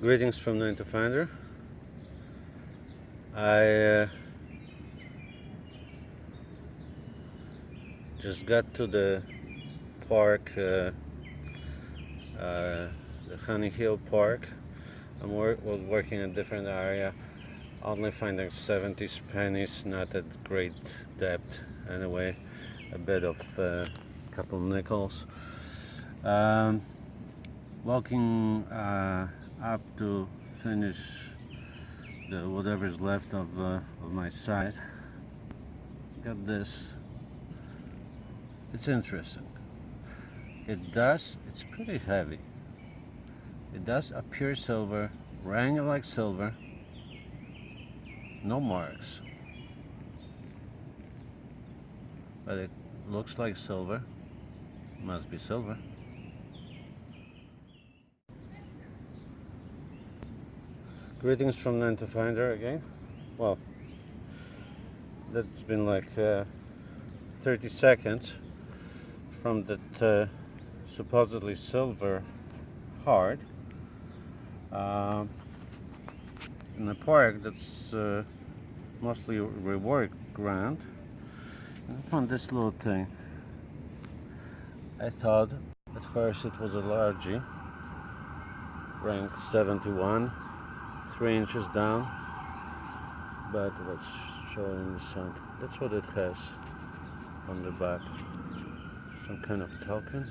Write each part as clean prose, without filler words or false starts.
Greetings from 9 to Finder. I just got to the park, the Honey Hill Park. Was working in a different area, only finding 70s pennies, not at great depth anyway, a bit of couple nickels. Walking up to finish whatever's left of my side. Got this. It's interesting. It's pretty heavy. It does appear silver, rang like silver, no marks. But it looks like silver, must be silver. Greetings from 9 to Finder again. Well, that's been like 30 seconds from that supposedly silver heart in a park that's mostly reward ground. And I found this little thing. I thought at first it was a largie, rank 71, 3 inches down, but what's showing in the sun, that's what it has on the back. Some kind of token.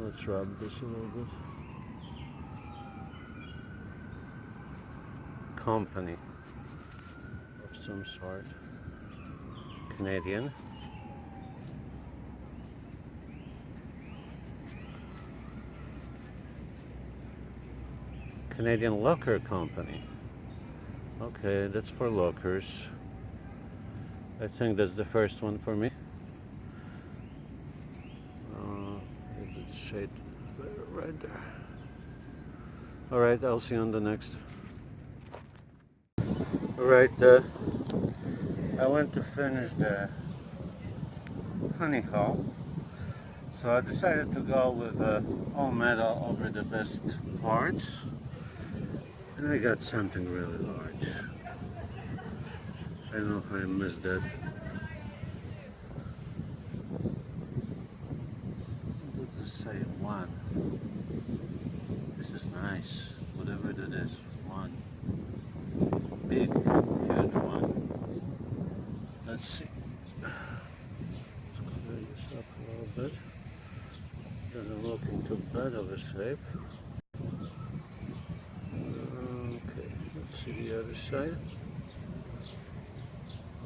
Let's rub this a little bit. Company of some sort. Canadian. Canadian Locker Company. Okay, that's for lockers. I think that's the first one for me. It's shade right there. Alright, I'll see you on the next. Alright, I went to finish the honey hole, so I decided to go with all metal over the best parts, and I got something really large. I don't know if I missed that. What does it say? One. This is nice, whatever that is. One. Big, huge one. Let's see. Let's clear this up a little bit. Doesn't look into bad of a shape. Okay, let's see the other side.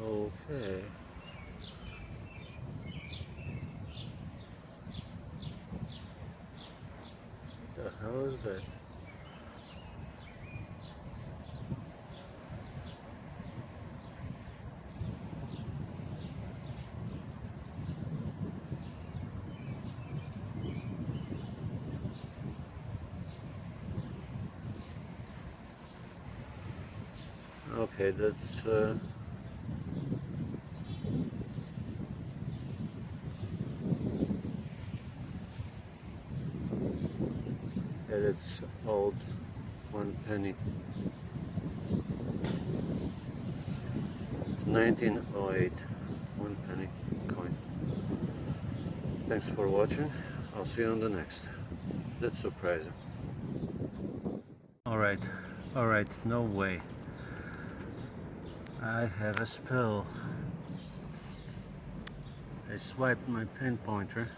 Okay. The hell is that? Okay, that's old 1 penny. It's 1908 1 penny coin. Thanks for watching. I'll see you on the next. That's surprising. Alright, no way. I have a spill. I swiped my pinpointer,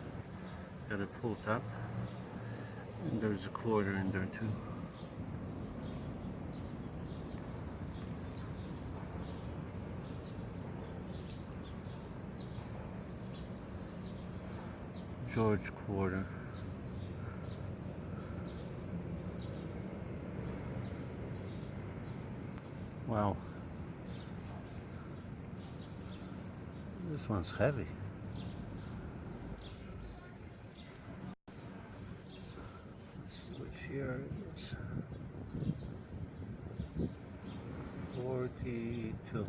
got it pulled up, and there's a quarter in there too. George quarter. Wow. This one's heavy. Let's see which year it is. 42.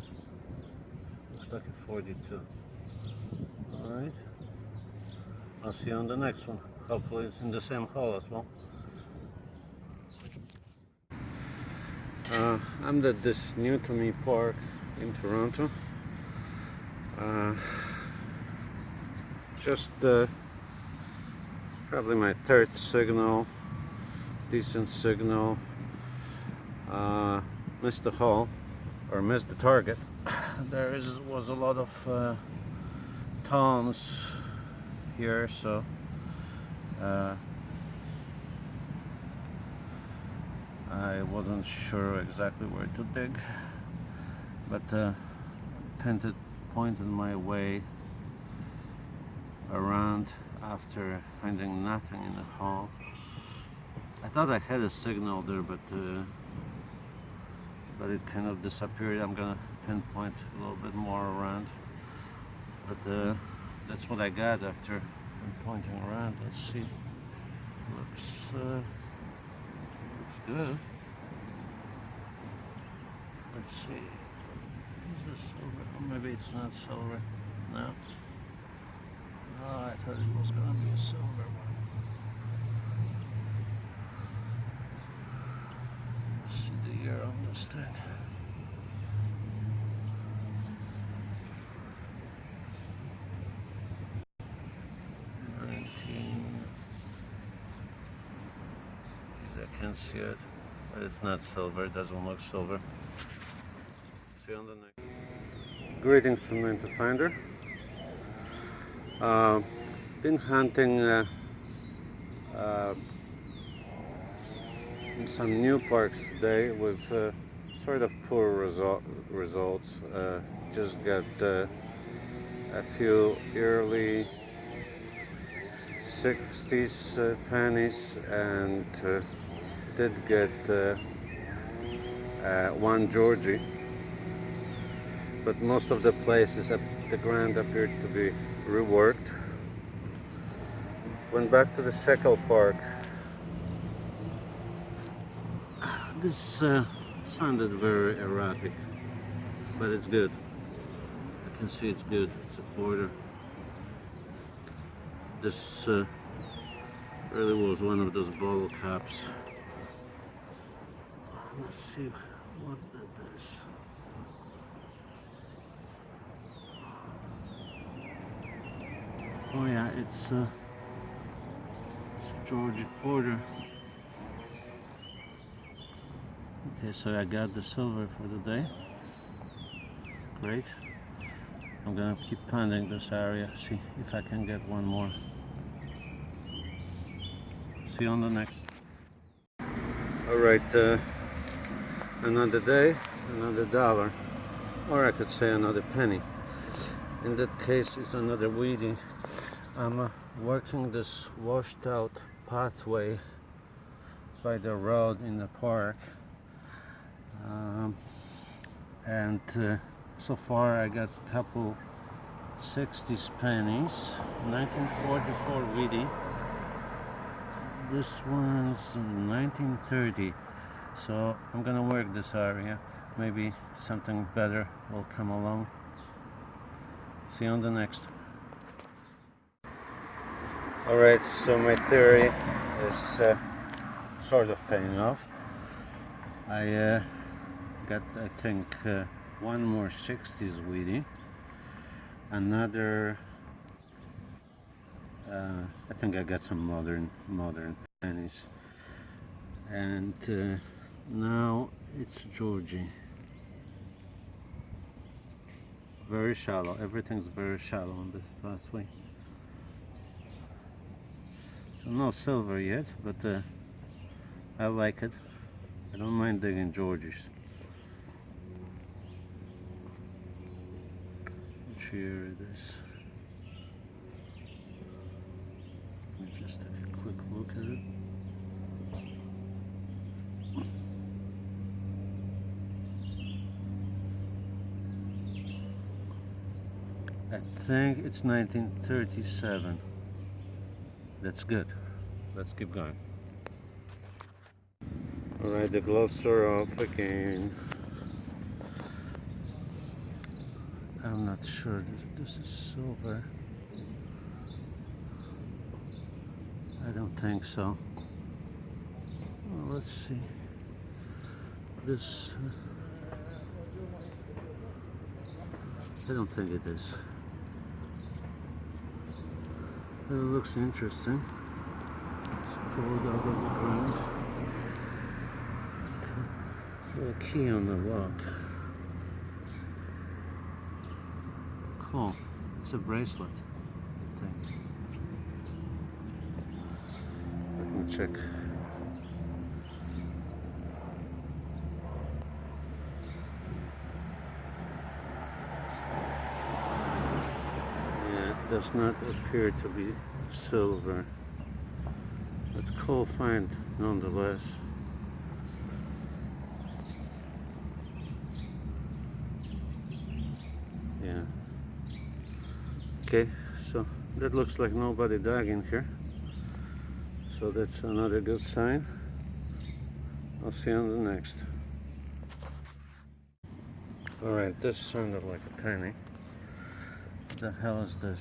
lucky 42. Alright, I'll see you on the next one. Hopefully it's in the same hole as well. I'm at this new to me park in Toronto. Just probably my third signal, decent signal. Missed the hole, or missed the target. There was a lot of toms here, so I wasn't sure exactly where to dig, but pointed my way around after finding nothing in the hole. I thought I had a signal there, but it kind of disappeared. I'm gonna pinpoint a little bit more around, but that's what I got after pointing around. Let's see. Looks good. Let's see. Is this silver? Or maybe it's not silver. No. Oh, I thought it was gonna be a silver one. Let's see the year on this thing. I can't see it, but it's not silver. It doesn't look silver. See you on the next. Greetings from Man to Finder. Been hunting in some new parks today with sort of poor results. Just got a few early 60s pennies, and did get one Georgie, but most of the places at the ground appeared to be reworked. Went back to the Shekel Park. This sounded very erratic, but it's good. I can see it's good. It's a quarter. This really was one of those bottle caps. Let's see what that is. Oh yeah, it's a Georgia quarter. Okay, so I got the silver for the day. Great. I'm gonna keep pounding this area, see if I can get one more. See you on the next. Alright, another day, another dollar, or I could say another penny. In that case, it's another weeding. I'm working this washed out pathway by the road in the park, and so far I got a couple 60s pennies, 1944 weedy. This one's 1930, so I'm gonna work this area. Maybe something better will come along. See you on the next. Alright, so my theory is sort of paying off. I got, I think, one more 60s weedy, another, I think I got some modern pennies, and now it's Georgie. Very shallow. Everything's very shallow on this pathway. So no silver yet, but I like it. I don't mind digging Georgies. Which year it is? Let me just take a quick look at it. I think it's 1937. That's good. Let's keep going. Alright, the gloves are off again. I'm not sure this is silver. I don't think so. Well, let's see. This I don't think it is. It looks interesting. It's pulled out of the ground. A key on the lock. Cool. It's a bracelet, I think. Let me check. Yeah, it does not appear to be silver. But cool find nonetheless. Yeah. Okay, so that looks like nobody dug in here. So that's another good sign. I'll see you on the next. Alright, this sounded like a penny. What the hell is this?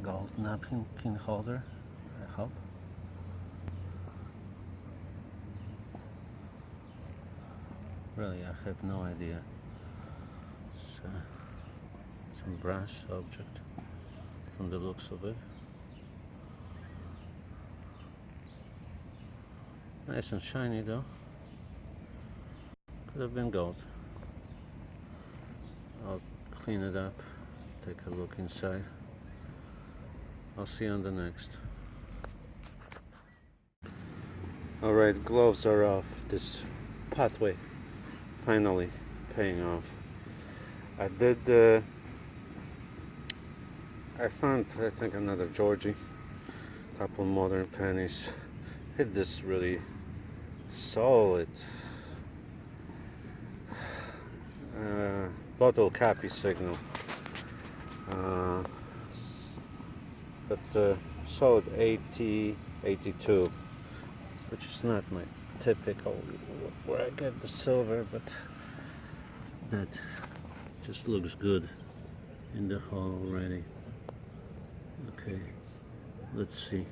Gold napkin holder? I hope. Really, I have no idea. It's some brass object from the looks of it. Nice and shiny though. Could have been gold. I'll clean it up, take a look inside. I'll see you on the next. Alright, gloves are off. This pathway finally paying off. I found, I think, another Georgie, couple modern pennies. Hit this really solid bottle cappy signal, but solid 80, 82, which is not my typical where I get the silver, but that just looks good in the hole already. Okay, let's see.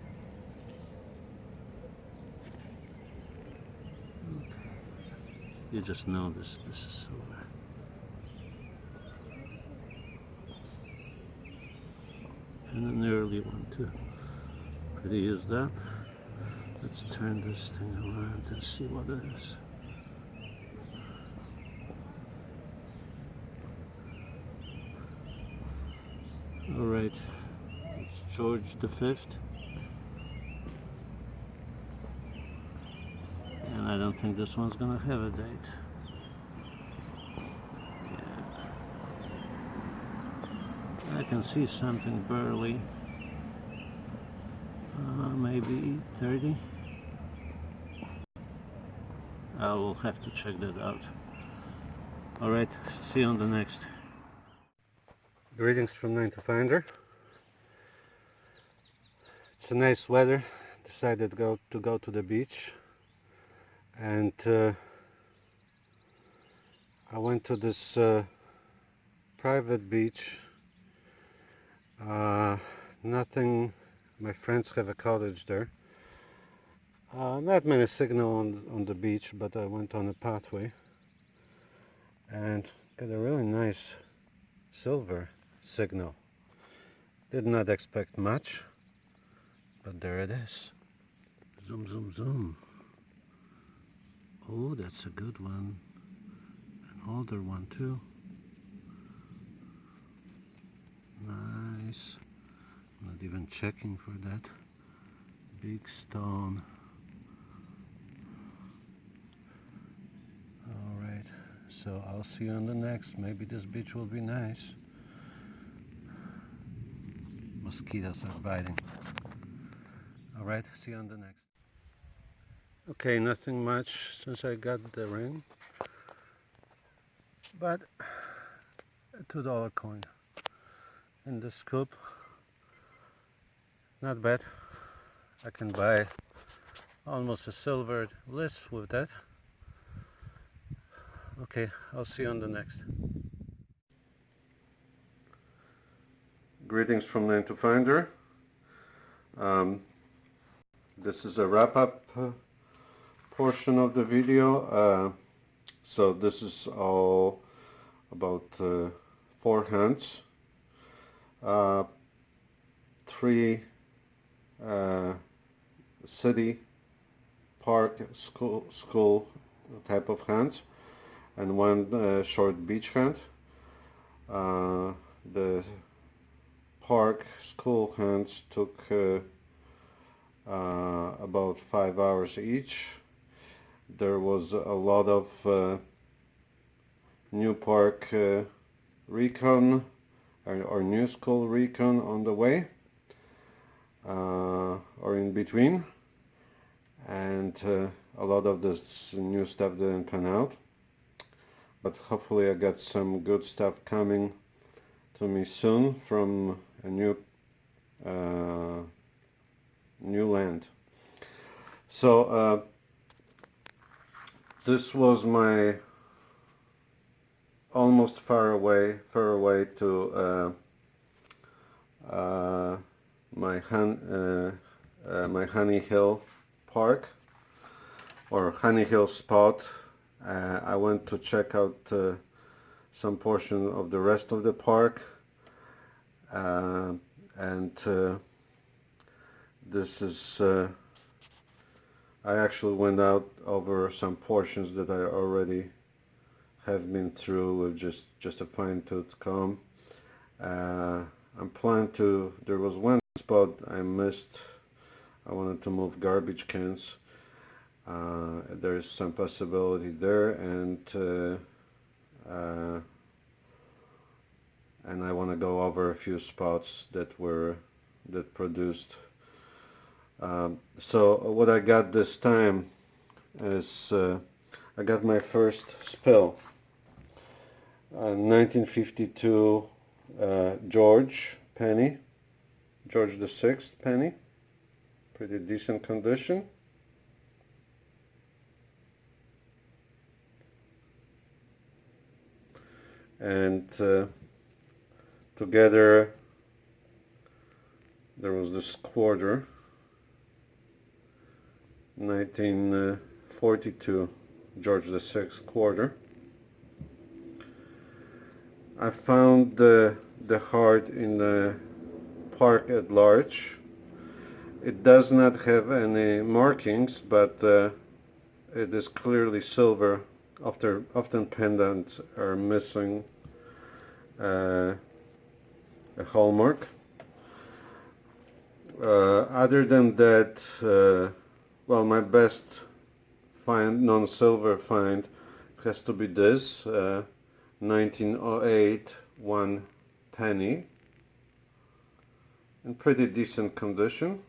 Okay. You just know this is silver. And an early one too. Pretty as that. Let's turn this thing around and see what it is. Alright, it's George V. And I don't think this one's gonna have a date. Yeah. I can see something burly. Maybe 30. I will have to check that out. Alright, see you on the next. Greetings from 9 to Finder. It's a nice weather. Decided to go to the beach, and I went to this private beach. Nothing. My friends have a cottage there. Not many signal on the beach, but I went on a pathway and got a really nice silver signal. Did not expect much, but there it is. Zoom, zoom, zoom. Oh, that's a good one. An older one too. Nice. I'm not even checking for that. Big stone. Alright, so I'll see you on the next. Maybe this beach will be nice. Mosquitoes are biting. Alright, see you on the next. Okay, nothing much since I got the ring, but a $2 coin in the scoop. Not bad. I can buy almost a silver list with that. Okay, I'll see you on the next. Greetings from 9 to Finder. This is a wrap-up portion of the video. So this is all about 4 hands, 3 city, park, school type of hands, and 1 short beach hand. The park school hands took about 5 hours each. There was a lot of new park recon or new school recon on the way, or in between, and a lot of this new stuff didn't pan out, but hopefully I got some good stuff coming to me soon from a new land. So this was my almost Faraway to my Honey Hill Park, or Honey Hill spot. I went to check out some portion of the rest of the park, and this is I actually went out over some portions that I already have been through with just a fine-tooth comb. I'm planning to, there was one spot I missed. I wanted to move garbage cans. There's some possibility there, and I want to go over a few spots that produced. So what I got this time is I got my first spill. 1952 George penny, George VI penny, pretty decent condition. And together there was this quarter, 1942 George VI quarter. I found the heart in the park at large. It does not have any markings, but it is clearly silver. Often pendants are missing a hallmark. Other than that, well, my best find, non-silver find, has to be this 1908 1 penny, in pretty decent condition.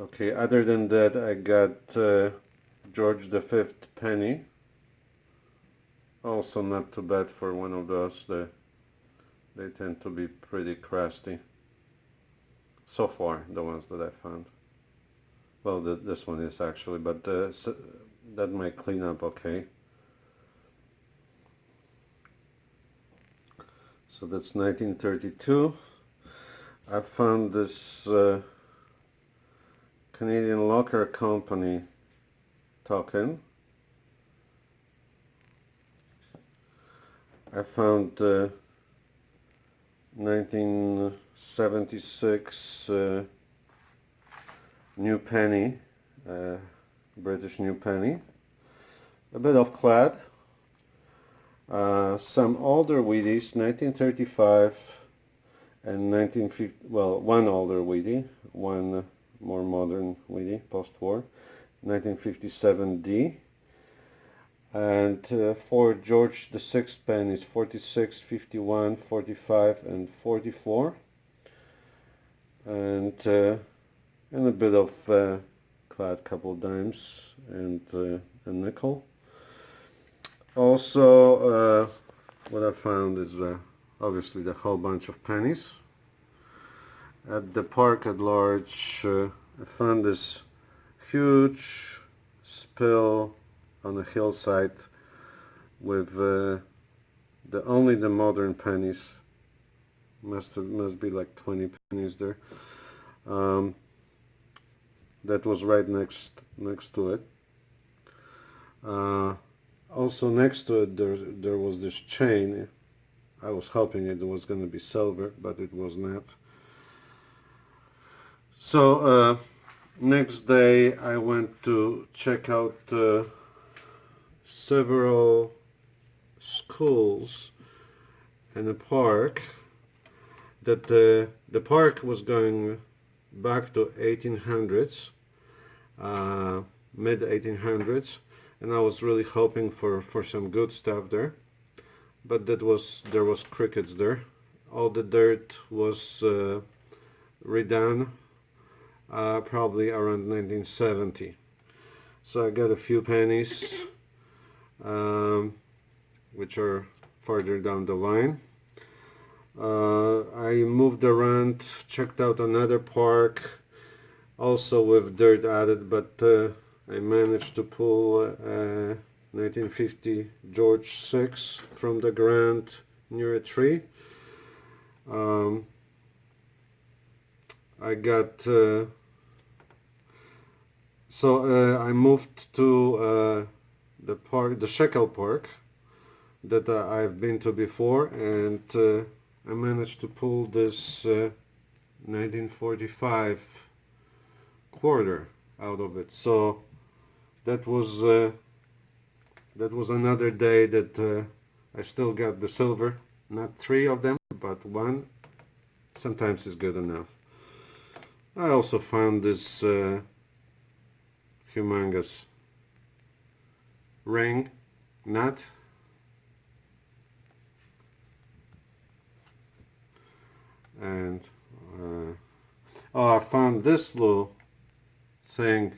Okay, other than that, I got George V penny, also not too bad for one of those. They tend to be pretty crusty so far, the ones that I found. Well, this one is actually, but that might clean up okay. So that's 1932. I found this Canadian Locker Company token. I found 1976 new penny, British new penny, a bit of clad, some older Wheaties, 1935 and 1950, well, one older Wheatie, one more modern Wheatie, post-war, 1957D, and 4 George VI pennies, 46, 51, 45 and 44, and a bit of clad, couple dimes and a nickel. Also what I found is obviously the whole bunch of pennies. At the park at large I found this huge spill on a hillside with only the modern pennies. Must be like 20 pennies there. That was right next to it. Also next to it there was this chain. I was hoping it was going to be silver, but it was not. So next day I went to check out several schools in a park. That the park was going back to 1800s, mid 1800s, and I was really hoping for some good stuff there, but there was crickets there. All the dirt was redone probably around 1970. So I got a few pennies, which are farther down the line. I moved around, checked out another park, also with dirt added, but I managed to pull 1950 George 6 from the ground near a tree. I got I moved to the park, the Shekel Park, that I've been to before, and I managed to pull this 1945 quarter out of it. So that was another day that I still got the silver. Not 3 of them, but 1 sometimes is good enough. I also found this humongous ring nut. And I found this little thing,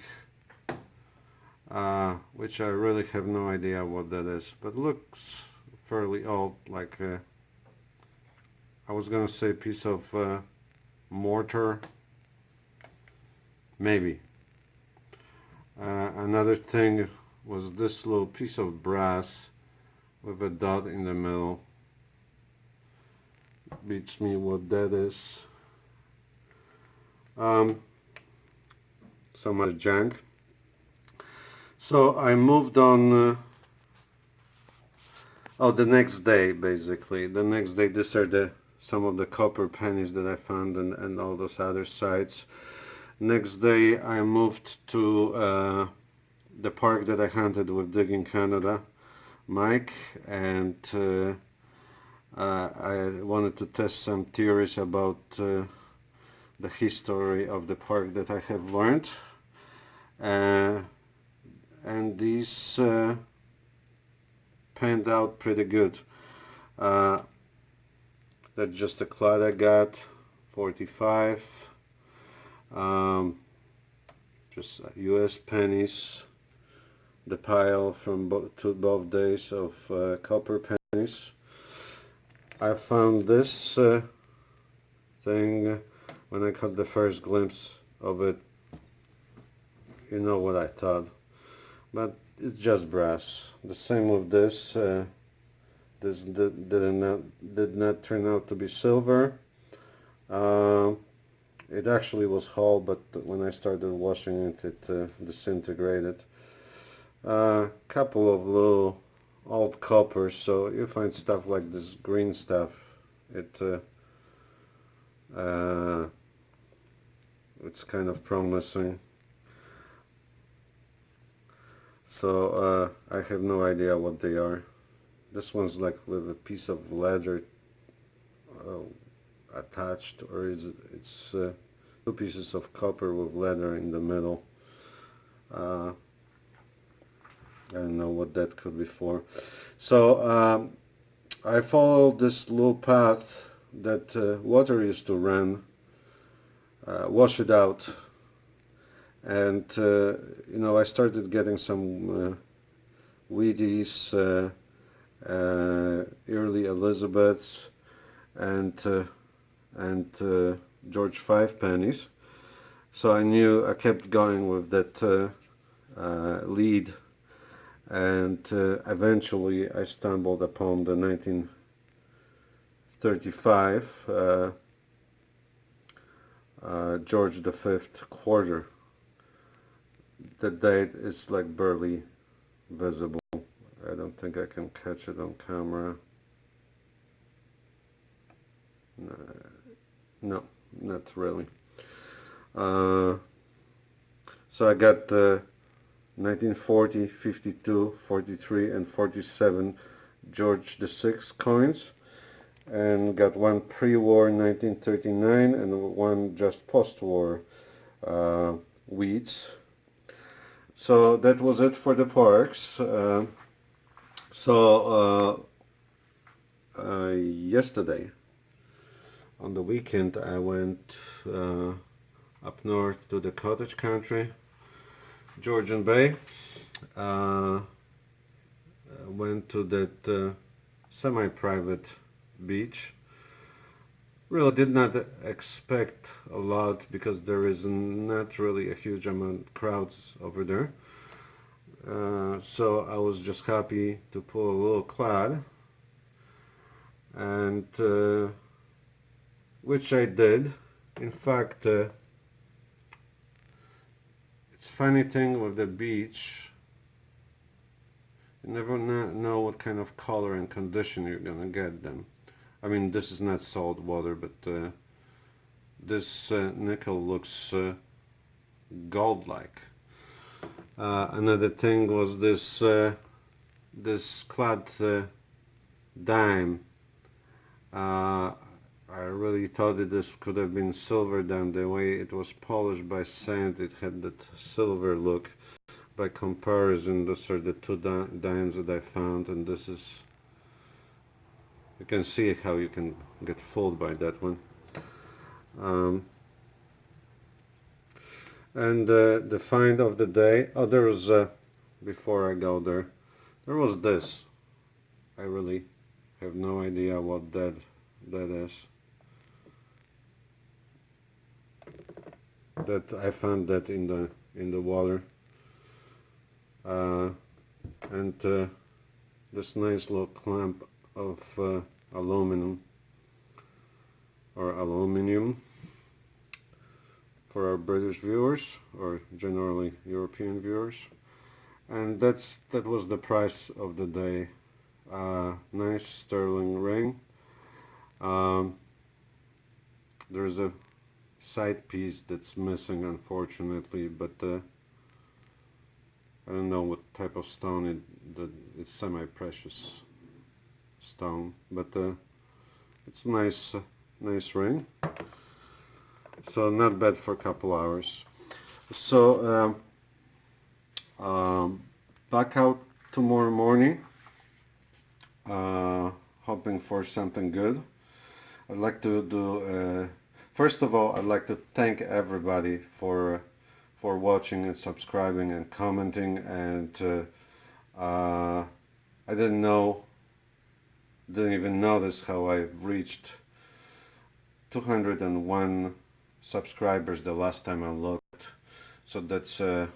which I really have no idea what that is, but looks fairly old, like I was gonna say a piece of mortar, maybe. Another thing was this little piece of brass with a dot in the middle. Beats me what that is. Some other junk. So I moved on. The next day, basically. The next day, these are some of the copper pennies that I found, and all those other sites. Next day, I moved to the park that I hunted with Digging Canada, Mike, and I wanted to test some theories about the history of the park that I have learned, and these panned out pretty good. That's just a cloud I got, 45, just US pennies, the pile from both days of copper pennies. I found this thing when I caught the first glimpse of it. You know what I thought, but it's just brass. The same with this. This did not turn out to be silver. It actually was whole, but when I started washing it, it disintegrated. Couple of little old coppers, so you find stuff like this green stuff. It's kind of promising. So I have no idea what they are. This one's like with a piece of leather attached, or it's 2 pieces of copper with leather in the middle. I don't know what that could be for. So I followed this little path that water used to run, wash it out, and you know, I started getting some Wheaties, early Elizabeths, and George 5 pennies. So I knew I kept going with that lead, and eventually I stumbled upon the 1935 George V quarter. The date is like barely visible. I don't think I can catch it on camera. No, not really. So I got 1940, 52, 43 and 47 George VI coins, and got one pre-war 1939 and one just post-war wheats. So that was it for the parks. Yesterday on the weekend I went up north to the cottage country, Georgian Bay. Went to that semi-private beach. Really did not expect a lot because there is not really a huge amount of crowds over there. So I was just happy to pull a little cloud, and which I did. In fact, it's funny thing with the beach, you never know what kind of color and condition you're gonna get them. I mean, this is not salt water, but this nickel looks gold-like. Another thing was this clad dime. I really thought that this could have been silver dime. The way it was polished by sand, it had that silver look. By comparison, those are the two dimes that I found, and this is, you can see how you can get fooled by that one. And the find of the day, oh, there was, before I go there was this. I really have no idea what that is. That I found that in the water. And this nice little clamp of aluminum for our British viewers, or generally European viewers. And that was the price of the day. Nice sterling ring. There's a side piece that's missing, unfortunately, but I don't know what type of stone it's semi-precious stone, but it's a nice ring. So not bad for a couple hours. So back out tomorrow morning, hoping for something good. I'd like to do, first of all, I'd like to thank everybody for watching and subscribing and commenting, and I didn't even notice how I've reached 201 subscribers the last time I looked. So that's a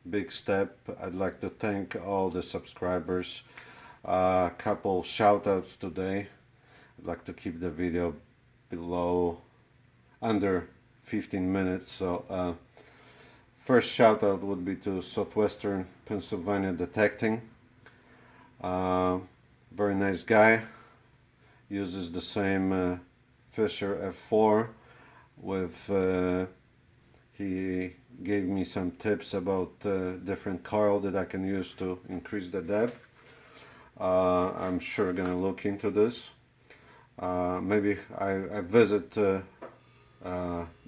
big step. I'd like to thank all the subscribers. A couple shout outs today. I'd like to keep the video under 15 minutes. So first shout out would be to Southwestern Pennsylvania Detecting. Very nice guy. Uses the same Fisher F4 with he gave me some tips about different coil that I can use to increase the depth. I'm sure gonna look into this. Maybe I visit the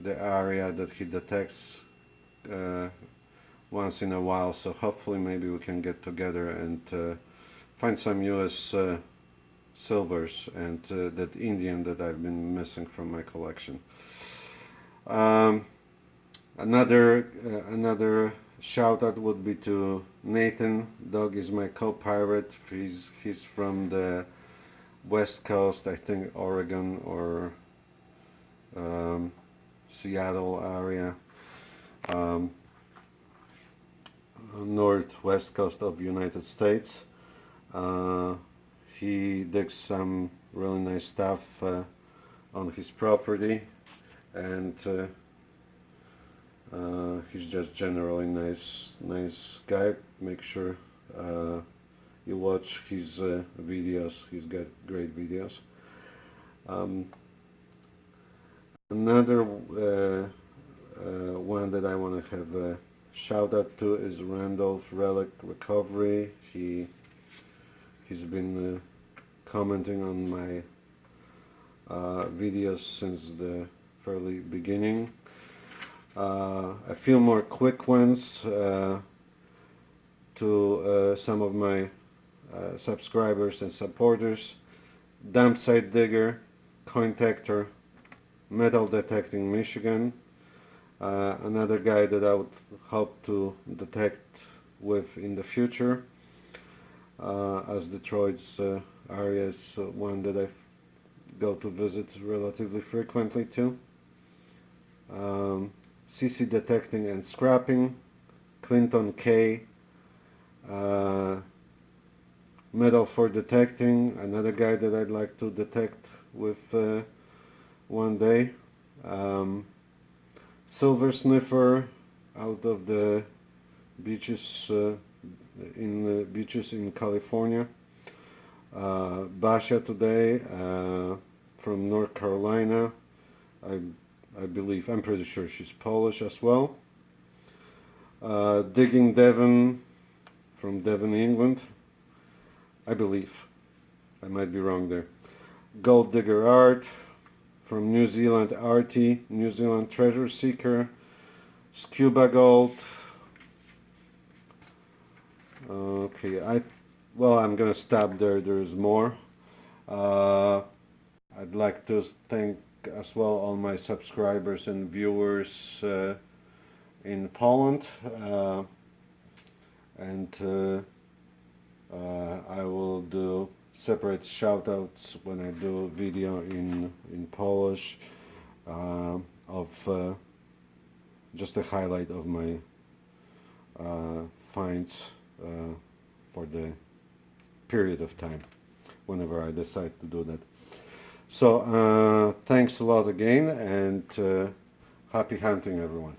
area that he detects once in a while, so hopefully maybe we can get together and find some US silvers and that Indian that I've been missing from my collection. Another shout out would be to Nathan. Doug is my co-pirate. He's from the West Coast, I think Oregon or Seattle area, northwest coast of United States. He digs some really nice stuff on his property, and he's just generally nice guy. Make sure you watch his videos. He's got great videos. Another one that I want to have a shout out to is Randolph Relic Recovery. He's been commenting on my videos since the fairly beginning. A few more quick ones to some of my subscribers and supporters. Dump Site Digger, Cointactor, Metal Detecting Michigan. Another guy that I would hope to detect with in the future, as Detroit's area is one that I go to visit relatively frequently too. CC Detecting and Scrapping, Clinton K, Metal for Detecting, another guy that I'd like to detect with one day. Silver Sniffer out of the beaches in California. Basha today from North Carolina. I believe, I'm pretty sure she's Polish as well. Digging Devon from Devon, England. I believe. I might be wrong there. Gold Digger Art from New Zealand, Artie, New Zealand Treasure Seeker. Scuba Gold. Okay, I'm gonna stop there. There's more. I'd like to thank as well all my subscribers and viewers in Poland, and I will do separate shoutouts when I do a video in Polish of just a highlight of my finds for the period of time whenever I decide to do that. So thanks a lot again, and happy hunting, everyone.